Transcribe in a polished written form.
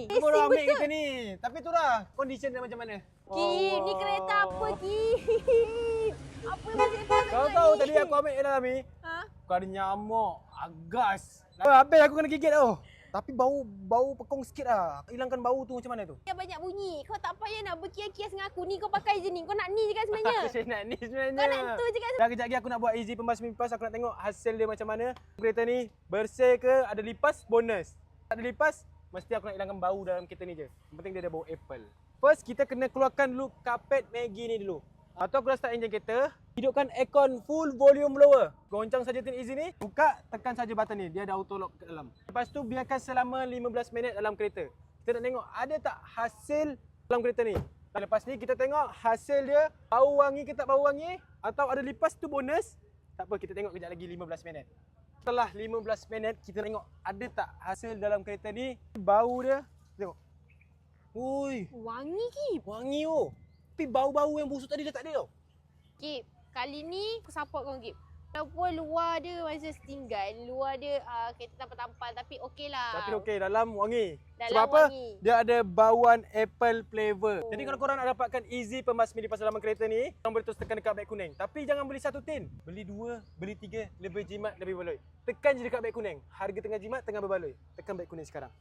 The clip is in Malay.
ni. Aku baru ambil kereta ni. Tapi tu lah, condition dia macam mana? Kip, ni kereta apa, Kip? Apa yang masih lepas Kau tahu tadi aku ambil dalam ni, Ha? kau ada nyamuk, agas. Habis aku kena gigit tau. Tapi bau pekong sikit lah. Hilangkan bau tu macam mana tu? Yang banyak bunyi. Kau tak payah nak berkias-kias dengan aku. Ni kau pakai je ni. Kau nak ni je kan sebenarnya? Saya nak ni sebenarnya. Kau nak tu je kan? Dah kejap lagi aku nak buat easy pembasmi lipas. Aku nak tengok hasil dia macam mana. Kereta ni bersih ke, ada lipas, bonus. Tak ada lipas, mesti aku nak hilangkan bau dalam kereta ni je. Yang penting dia ada bau apple. First, kita kena keluarkan dulu kapet Maggie ni dulu. Atau aku dah start enjin kereta. Hidupkan aircon full volume blower. Goncang saja tin easy ni. Buka, tekan saja button ni. Dia ada auto lock kat dalam. Lepas tu biarkan selama 15 minit dalam kereta. Kita nak tengok ada tak hasil dalam kereta ni. Lepas ni kita tengok hasil dia bau wangi ke tak bau wangi. Atau ada lipas tu bonus. Tak apa, kita tengok kejap lagi 15 minit. Setelah 15 minit, kita tengok ada tak hasil dalam kereta ni. Bau dia, tengok. Ui, Wangi, Kip. wangi oh. Tapi bau-bau yang busuk tadi dah tak ada tau. Kip, kali ni aku support kau, Kip. Walaupun luar dia macam setinggal, luar dia kereta tampal-tampal, tapi okey lah. Tapi okey, dalam wangi. Dalam Sebab apa? wangi. Dia ada bauan apple flavor. Jadi kalau korang nak dapatkan easy pembasmi lipas dalam kereta ni, korang boleh terus tekan dekat beg kuning. Tapi jangan beli satu tin. Beli dua, beli tiga, lebih jimat, lebih baloi. Tekan je dekat beg kuning. Harga tengah jimat, tengah berbaloi. Tekan beg kuning sekarang.